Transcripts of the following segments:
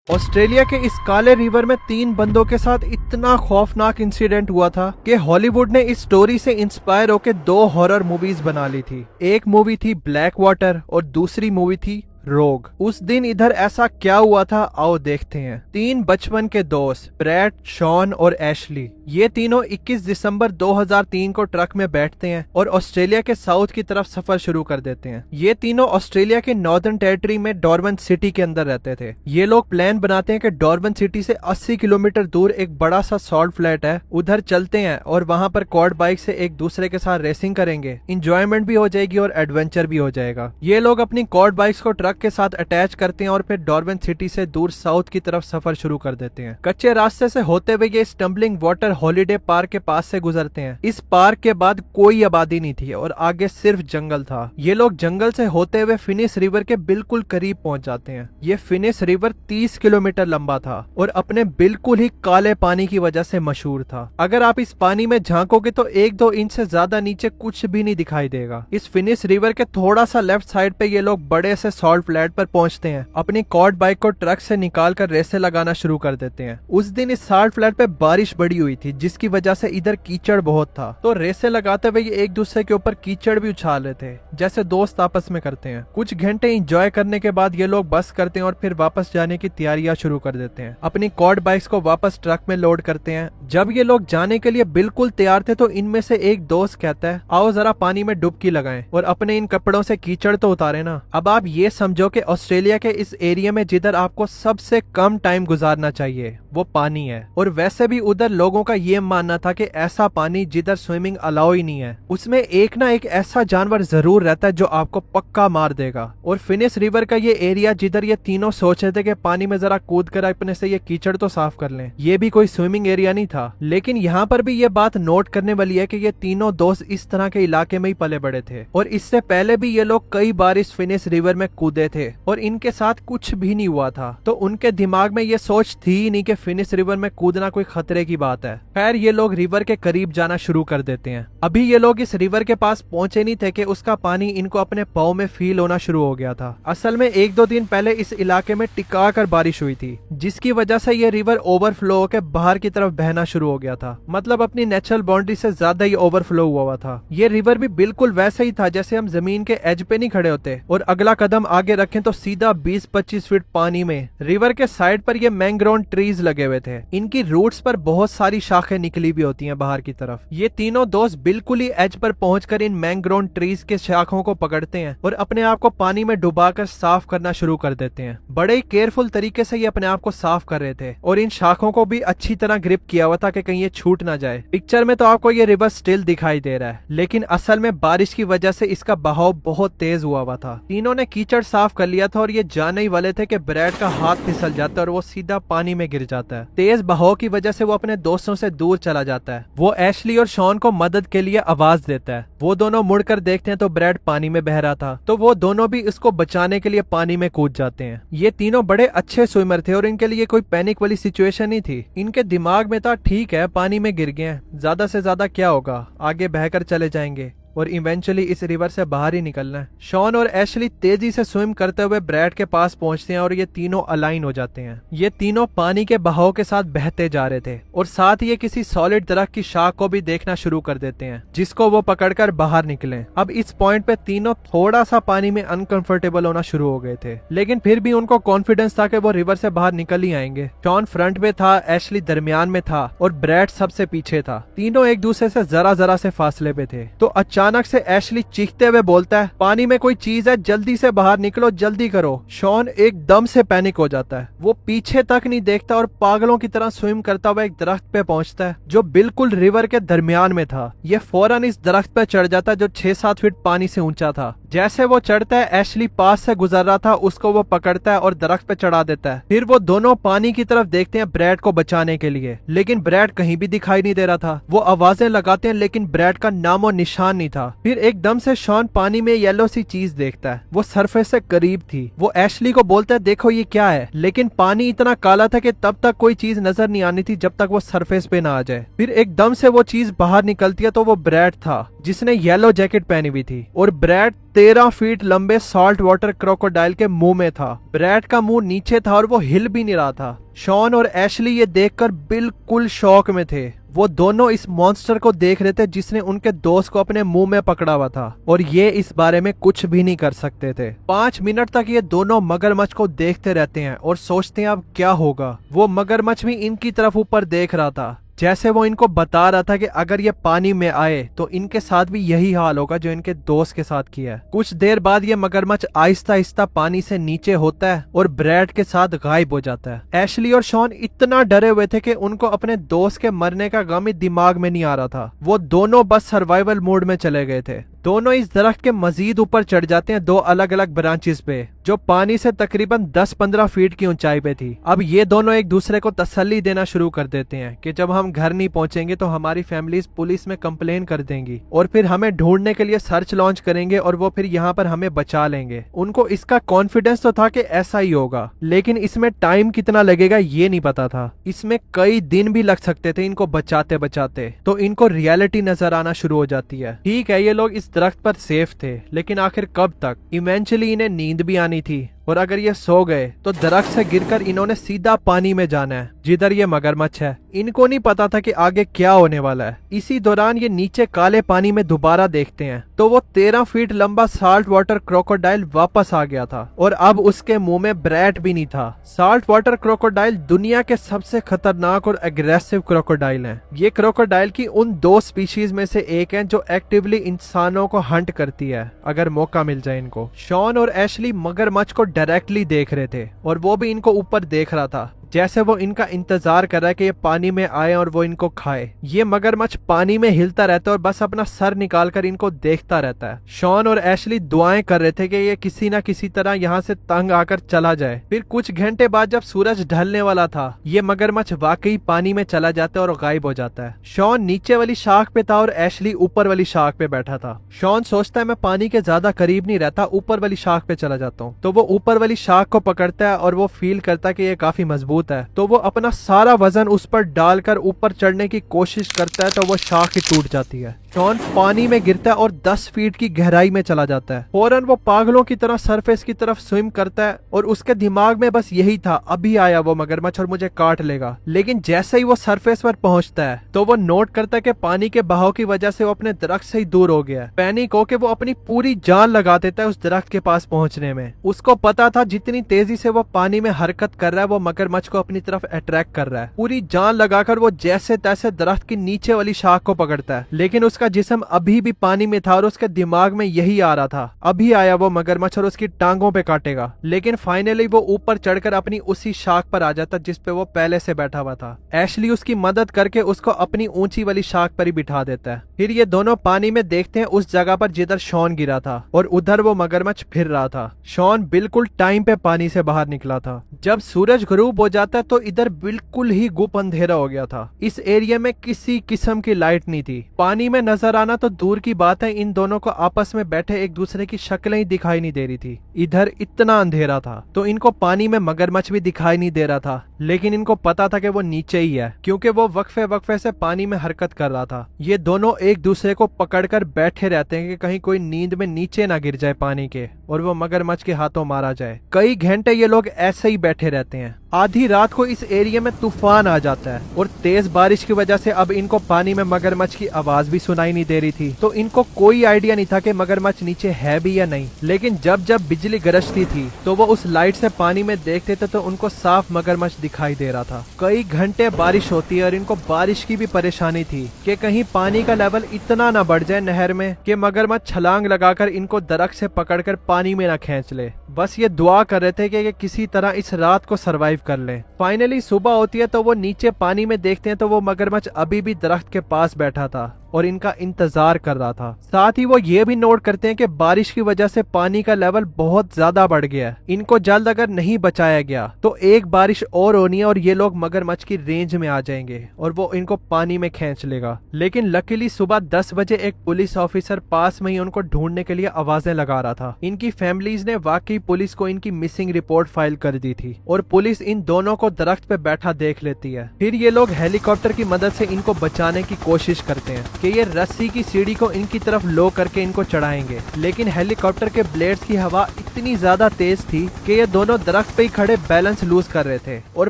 Australia के इस काले रिवर में 3 बंदों के साथ इतना खौफनाक इंसिडेंट हुआ था कि हॉलीवुड ने इस स्टोरी से इंस्पायर होकर 2 हॉरर मूवीज बना ली थी। एक मूवी थी ब्लैक वाटर और दूसरी मूवी थी रोग। उस दिन इधर ऐसा क्या हुआ था, आओ देखते हैं। 3 बचपन के दोस्त ब्रैड, शॉन और एशली, ये तीनों 21 दिसंबर 2003 को ट्रक में बैठते हैं और ऑस्ट्रेलिया के साउथ की तरफ सफर शुरू कर देते हैं। ये तीनों ऑस्ट्रेलिया के नॉर्दर्न टेरिटरी में डॉर्बन सिटी के अंदर रहते थे। ये लोग प्लान बनाते हैं कि डॉर्बन सिटी से 80 किलोमीटर दूर एक बड़ा सा सॉल्ट फ्लैट है, उधर चलते हैं और वहां पर क्वाड बाइक से एक दूसरे के साथ रेसिंग करेंगे। इंजॉयमेंट भी हो जाएगी और एडवेंचर भी हो जाएगा। ये लोग अपनी क्वाड बाइक्स को ट्रक के साथ अटैच करते हैं और फिर डॉर्बन सिटी से दूर साउथ की तरफ सफर शुरू कर देते हैं। कच्चे रास्ते से होते हुए ये स्टम्बलिंग वाटर हॉलीडे पार्क के पास से गुजरते हैं। इस पार्क के बाद कोई आबादी नहीं थी और आगे सिर्फ जंगल था। ये लोग जंगल से होते हुए फिनिस रिवर के बिल्कुल करीब पहुंच जाते हैं। ये फिनिस रिवर 30 किलोमीटर लंबा था और अपने बिल्कुल ही काले पानी की वजह से मशहूर था। अगर आप इस पानी में झांकोगे तो 1-2 इंच से ज्यादा नीचे कुछ भी नहीं दिखाई देगा। इस फिनिस रिवर के थोड़ा सा लेफ्ट साइड पे ये लोग बड़े से सॉल्ट फ्लैट पर पहुंचते हैं। अपनी क्वाड बाइक को ट्रक से निकाल कर रेसे लगाना शुरू कर देते हैं। उस दिन इस सॉल्ट फ्लैट पे बारिश बड़ी हुई थी, जिसकी वजह से इधर कीचड़ बहुत था। तो रेसे लगाते हुए ये एक दूसरे के ऊपर कीचड़ भी उछाल रहे थे, जैसे दोस्त आपस में करते हैं। कुछ घंटे एंजॉय करने के बाद ये लोग बस करते हैं और फिर वापस जाने की तैयारियां शुरू कर देते हैं। अपनी क्वाड बाइक्स को वापस ट्रक में लोड करते हैं। जब ये लोग जाने के लिए बिल्कुल तैयार थे तो इनमें से एक दोस्त कहता है, आओ जरा पानी में डुबकी लगाएं और अपने इन कपड़ों से कीचड़ तो उतारे ना। अब आप ये समझो कि ऑस्ट्रेलिया के इस एरिया में जिधर आपको सबसे कम टाइम गुजारना चाहिए वो पानी है, और वैसे भी उधर लोगों का ये मानना था कि ऐसा पानी जिधर स्विमिंग अलाउ ही नहीं है, उसमें एक ना एक ऐसा जानवर जरूर रहता है जो आपको पक्का मार देगा। और फिनिस रिवर का ये एरिया जिधर ये तीनों सोच रहे थे कि पानी में जरा कूद कर अपने से ये कीचड़ तो साफ कर लें, ये भी कोई स्विमिंग एरिया नहीं था। लेकिन यहाँ पर भी ये बात नोट करने वाली है कि ये तीनों दोस्त इस तरह के इलाके में ही पले बड़े थे और इससे पहले भी ये लोग कई बार इस फिनिस रिवर में कूदे थे और इनके साथ कुछ भी नहीं हुआ था। तो उनके दिमाग में ये सोच थी ही नहीं कि फिनिस रिवर में कूदना कोई खतरे की बात है। खैर ये लोग रिवर के करीब जाना शुरू कर देते हैं। अभी ये लोग इस रिवर के पास पहुंचे नहीं थे कि उसका पानी इनको अपने पाँव में फील होना शुरू हो गया था। असल में 1-2 दिन पहले इस इलाके में टिका कर बारिश हुई थी, जिसकी वजह से ये रिवर ओवरफ्लो होकर बाहर की तरफ बहना शुरू हो गया था। मतलब अपनी नेचुरल बाउंड्री से ज्यादा ही ओवरफ्लो हुआ था। ये रिवर भी बिल्कुल वैसे ही था जैसे हम जमीन के एज पे नहीं खड़े होते और अगला कदम आगे रखें तो सीधा 20-25 फीट पानी में। रिवर के साइड पर ये मैंग्रोव ट्रीज लगे हुए थे। इनकी रूट्स पर बहुत सारी शाखें निकली भी होती हैं बाहर की तरफ। ये तीनों दोस्त बिल्कुल ही एज पर पहुंचकर इन मैंग्रोव ट्रीज के शाखों को पकड़ते हैं और अपने आप को पानी में डुबाकर साफ करना शुरू कर देते हैं। बड़े ही केयरफुल तरीके से ये अपने आप को साफ कर रहे थे और इन शाखों को भी अच्छी तरह ग्रिप किया हुआ था कि कहीं ये छूट ना जाए। पिक्चर में तो आपको ये रिवर स्टिल दिखाई दे रहा है, लेकिन असल में बारिश की वजह से इसका बहाव बहुत तेज हुआ था। तीनों ने कीचड़ साफ कर लिया था और ये जाने ही वाले थे कि ब्रैड का हाथ फिसल जाता है और वो सीधा पानी में गिर जाता है। तेज बहाव की वजह से वो अपने दोस्तों से दूर चला जाता है। वो एशली और शॉन को मदद के लिए आवाज देता है। वो दोनों मुड़कर देखते हैं तो ब्रैड पानी में बह रहा था, तो वो दोनों भी इसको बचाने के लिए पानी में कूद जाते हैं। ये तीनों बड़े अच्छे स्विमर थे और इनके लिए कोई पैनिक वाली सिचुएशन नहीं थी। इनके दिमाग में था ठीक है पानी में गिर गए हैं, ज्यादा से ज्यादा क्या होगा, आगे बहकर चले जाएंगे और इवेंचुअली इस रिवर से बाहर ही निकलना है। शॉन और एशली तेजी से स्विम करते हुए ब्रैड के पास पहुंचते हैं और ये तीनों अलाइन हो जाते हैं। ये तीनों पानी के बहाव के साथ बहते जा रहे थे और साथ ही ये किसी सॉलिड दरख्त की शाख को भी देखना शुरू कर देते हैं, जिसको वो पकड़कर बाहर निकले। अब इस पॉइंट पे तीनों थोड़ा सा पानी में अनकंफर्टेबल होना शुरू हो गए थे, लेकिन फिर भी उनको कॉन्फिडेंस था कि वो रिवर से बाहर निकल ही आएंगे। शॉन फ्रंट में था, एशली दरमियान में था और ब्रैड सबसे पीछे था। तीनों एक दूसरे से जरा जरा से फासले पे थे। तो अचानक से एशली चीखते हुए बोलता है, पानी में कोई चीज है, जल्दी से बाहर निकलो, जल्दी करो। शॉन एकदम से पैनिक हो जाता है। वो पीछे तक नहीं देखता और पागलों की तरह स्विम करता हुआ एक दरख्त पे पहुंचता है जो बिल्कुल रिवर के दरमियान में था। ये फौरन इस दरख्त पे चढ़ जाता है जो 6-7 फीट पानी से ऊंचा था। जैसे वो चढ़ता है, एशली पास से गुजर रहा था, उसको वो पकड़ता है और दरख्त पे चढ़ा देता है। फिर वो दोनों पानी की तरफ देखते हैं ब्रैड को बचाने के लिए, लेकिन ब्रैड कहीं भी दिखाई नहीं दे रहा था। वो आवाजें लगाते हैं लेकिन ब्रैड का नामो निशान नहीं था। फिर एकदम से शॉन पानी में येलो सी चीज देखता है, वो सरफेस से करीब थी। वो एशली को बोलता है, देखो ये क्या है, लेकिन पानी इतना काला था कि तब तक कोई चीज नजर नहीं आनी थी जब तक वो सरफेस पे ना आ जाए। फिर एकदम से वो चीज बाहर निकलती है तो वो ब्रैड था, जिसने येलो जैकेट पहनी हुई थी और ब्रैड 13 फीट लंबे सॉल्ट वाटर क्रोकोडाइल के मुंह में था। ब्रैड का मुंह नीचे था और वो हिल भी नहीं रहा था। शॉन और एशली ये देखकर बिल्कुल शॉक में थे। वो दोनों इस मॉन्स्टर को देख रहे थे जिसने उनके दोस्त को अपने मुंह में पकड़ा हुआ था और ये इस बारे में कुछ भी नहीं कर सकते थे। 5 मिनट तक ये दोनों मगरमच्छ को देखते रहते हैं और सोचते हैं अब क्या होगा। वो मगरमच्छ भी इनकी तरफ ऊपर देख रहा था, जैसे वो इनको बता रहा था कि अगर ये पानी में आए तो इनके साथ भी यही हाल होगा जो इनके दोस्त के साथ किया है। कुछ देर बाद ये मगरमच्छ आहिस्ता आहिस्ता पानी से नीचे होता है और ब्रैड के साथ गायब हो जाता है। एशली और शॉन इतना डरे हुए थे कि उनको अपने दोस्त के मरने का गम ही दिमाग में नहीं आ रहा था। वो दोनों बस सर्वाइवल मोड में चले गए थे। दोनों इस दरख्त के मजीद ऊपर चढ़ जाते हैं, 2 अलग अलग ब्रांचेस पे, जो पानी से तकरीबन 10-15 फीट की ऊंचाई पे थी। अब ये दोनों एक दूसरे को तसल्ली देना शुरू कर देते हैं कि जब हम घर नहीं पहुंचेंगे तो हमारी फैमिलीज पुलिस में कंप्लेन कर देंगी और फिर हमें ढूंढने के लिए सर्च लॉन्च करेंगे और वो फिर यहाँ पर हमें बचा लेंगे। उनको इसका कॉन्फिडेंस तो था कि ऐसा ही होगा, लेकिन इसमें टाइम कितना लगेगा ये नहीं पता था। इसमें कई दिन भी लग सकते थे इनको बचाते बचाते। तो इनको रियलिटी नजर आना शुरू हो जाती है। ठीक है, ये लोग इस दरख्त पर सेफ थे, लेकिन आखिर कब तक? इवेंचुअली इन्हें नींद भी आनी थी और अगर ये सो गए तो दरख्त से गिरकर इन्होंने सीधा पानी में जाना है जिधर ये मगरमच्छ है। इनको नहीं पता था कि आगे क्या होने वाला है। इसी दौरान ये नीचे काले पानी में दोबारा देखते हैं तो वो 13 फीट लंबा साल्ट वाटर क्रोकोडाइल वापस आ गया था और अब उसके मुंह में ब्रैड भी नहीं था। साल्ट वाटर क्रोकोडाइल दुनिया के सबसे खतरनाक और एग्रेसिव क्रोकोडाइल हैं। ये क्रोकोडाइल की उन 2 स्पीशीज में से एक है जो एक्टिवली इंसानों को हंट करती है अगर मौका मिल जाए इनको। शॉन और एशली मगरमच्छ को डायरेक्टली देख रहे थे और वो भी इनको ऊपर देख रहा था, जैसे वो इनका इंतजार कर रहा है कि ये पानी में आए और वो इनको खाए। ये मगरमच्छ पानी में हिलता रहता है और बस अपना सर निकालकर इनको देखता रहता है। शॉन और एशली दुआएं कर रहे थे कि ये किसी ना किसी तरह यहाँ से तंग आकर चला जाए। फिर कुछ घंटे बाद जब सूरज ढलने वाला था, ये मगरमच्छ वाकई पानी में चला जाता है और गायब हो जाता है। शॉन नीचे वाली शाख पे था और एशली ऊपर वाली शाख पे बैठा था। शॉन सोचता है मैं पानी के ज्यादा करीब नहीं रहता, ऊपर वाली शाख पे चला जाता हूँ। तो वो ऊपर वाली शाख को पकड़ता है और वो फील करता है कि ये काफी मजबूत है, तो वो अपना सारा वजन उस पर डालकर ऊपर चढ़ने की कोशिश करता है तो वो शाख ही टूट जाती है। शॉन पानी में गिरता है और 10 फीट की गहराई में चला जाता है। फौरन वो पागलों की तरह सरफेस की तरफ स्विम करता है और उसके दिमाग में बस यही था, अभी आया वो मगरमच्छ और मुझे काट लेगा। लेकिन जैसे ही वो सरफेस पर पहुंचता है तो वो नोट करता है कि पानी के बहाव की वजह से वो अपने दरख्त से ही दूर हो गया है। पैनिक होके वो अपनी पूरी जान लगा देता है उस दरख्त के पास पहुंचने में। उसको पता था जितनी तेजी से वो पानी में हरकत कर रहा है वो मगरमच्छ को अपनी तरफ अट्रैक्ट कर रहा है। पूरी जान लगाकर वो जैसे तैसे दरख्त की नीचे वाली शाख को पकड़ता है, लेकिन उसका जिस्म अभी भी पानी में था और उसके दिमाग में यही आ रहा था, अभी आया वो मगरमच्छ और उसकी टांगों पे काटेगा। लेकिन फाइनली वो ऊपर चढ़कर अपनी उसी शाख पर आ जाता जिसपे वो पहले से बैठा हुआ था। एशली उसकी मदद करके उसको अपनी ऊंची वाली शाख पर ही बिठा देता है। फिर ये दोनों पानी में देखते हैं उस जगह पर जिधर शॉन गिरा था और उधर वो मगरमच्छ फिर रहा था। शॉन बिल्कुल टाइम पे पानी से बाहर निकला था। जब सूरज गुरूब हो जाता है तो इधर बिल्कुल ही गुप अंधेरा हो गया था। इस एरिया में किसी किस्म की लाइट नहीं थी। पानी में नजर आना तो दूर की बात है, इन दोनों को आपस में बैठे एक दूसरे की शक्लें ही दिखाई नहीं दे रही थी। इधर इतना अंधेरा था तो इनको पानी में मगरमच्छ भी दिखाई नहीं दे रहा था, लेकिन इनको पता था कि वो नीचे ही है क्योंकि वो वक्फे वक्फे से पानी में हरकत कर रहा था। ये दोनों एक दूसरे को पकड़कर बैठे रहते हैं कि कहीं कोई नींद में नीचे ना गिर जाए पानी के और वो मगरमच्छ के हाथों मारा जाए। कई घंटे ये लोग ऐसे ही बैठे रहते हैं। आधी रात को इस एरिया में तूफान आ जाता है और तेज बारिश की वजह से अब इनको पानी में मगरमच्छ की आवाज भी सुनाई नहीं दे रही थी, तो इनको कोई आइडिया नहीं था कि मगरमच्छ नीचे है भी या नहीं। लेकिन जब जब बिजली गरजती थी तो वो उस लाइट से पानी में देखते थे तो उनको साफ मगरमच्छ दिखाई दे रहा था। कई घंटे बारिश होती है और इनको बारिश की भी परेशानी थी कि कहीं पानी का लेवल इतना ना बढ़ जाए नहर में कि मगरमच्छ छलांग लगाकर इनको दरख्त से पकड़कर पानी में ना खींच ले। बस ये दुआ कर रहे थे कि किसी तरह इस रात को सरवाइव कर ले। फाइनली सुबह होती है तो वो नीचे पानी में देखते हैं तो वो मगरमच्छ अभी भी दरख्त के पास बैठा था और इनका इंतजार कर रहा था। साथ ही वो ये भी नोट करते हैं कि बारिश की वजह से पानी का लेवल बहुत ज्यादा बढ़ गया है। इनको जल्द अगर नहीं बचाया गया तो एक बारिश और होनी है और ये लोग मगरमच्छ की रेंज में आ जाएंगे और वो इनको पानी में खींच लेगा। लेकिन लकीली सुबह 10 बजे एक पुलिस ऑफिसर पास में ही उनको ढूंढने के लिए आवाजें लगा रहा था। इनकी फैमिलीज ने वाकई पुलिस को इनकी मिसिंग रिपोर्ट फाइल कर दी थी और पुलिस इन दोनों को दरख्त पे बैठा देख लेती है। फिर ये लोग हेलीकॉप्टर की मदद से इनको बचाने की कोशिश करते हैं। कि ये रस्सी की सीढ़ी को इनकी तरफ लो करके इनको चढ़ाएंगे, लेकिन हेलीकॉप्टर के ब्लेड्स की हवा इतनी ज्यादा तेज थी कि ये दोनों दरख्त पे ही खड़े बैलेंस लूज कर रहे थे और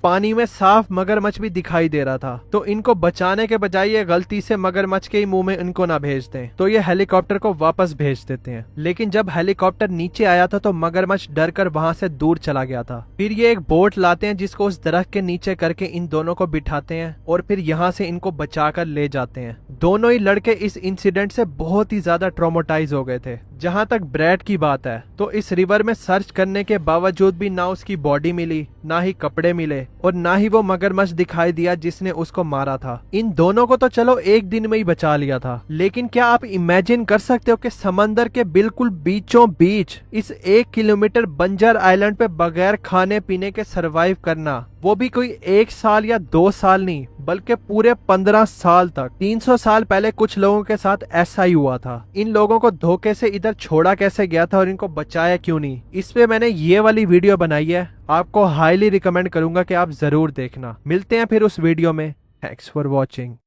पानी में साफ मगरमच्छ भी दिखाई दे रहा था। तो इनको बचाने के बजाय ये गलती से मगरमच्छ के ही मुंह में इनको ना भेज दें, तो ये हेलीकॉप्टर को वापस भेज देते हैं। लेकिन जब हेलीकॉप्टर नीचे आया था तो मगरमच्छ डर कर वहां से दूर चला गया था। फिर ये एक बोट लाते हैं जिसको उस दरख्त के नीचे करके इन दोनों को बिठाते हैं और फिर यहाँ से इनको बचाकर ले जाते हैं। दोनों ही लड़के इस इंसिडेंट से बहुत ही ज्यादा ट्रॉमेटाइज हो गए थे। जहां तक ब्रैड की बात है तो इस रिवर में सर्च करने के बावजूद भी ना उसकी बॉडी मिली, ना ही कपड़े मिले और ना ही वो मगरमच्छ दिखाई दिया जिसने उसको मारा था। इन दोनों को तो चलो एक दिन में ही बचा लिया था, लेकिन क्या आप इमेजिन कर सकते हो कि समंदर के बिल्कुल बीचों बीच इस 1 किलोमीटर बंजर आइलैंड पे बगैर खाने पीने के सरवाइव करना, वो भी कोई 1 साल या 2 साल नहीं बल्कि पूरे 15 साल तक। 300 साल पहले कुछ लोगों के साथ ऐसा ही हुआ था। इन लोगों को धोखे से इधर छोड़ा कैसे गया था और इनको बचाया क्यों नहीं, इस पे मैंने ये वाली वीडियो बनाई है। आपको हाईली रिकमेंड करूंगा कि आप जरूर देखना। मिलते हैं फिर उस वीडियो में। Thanks for watching.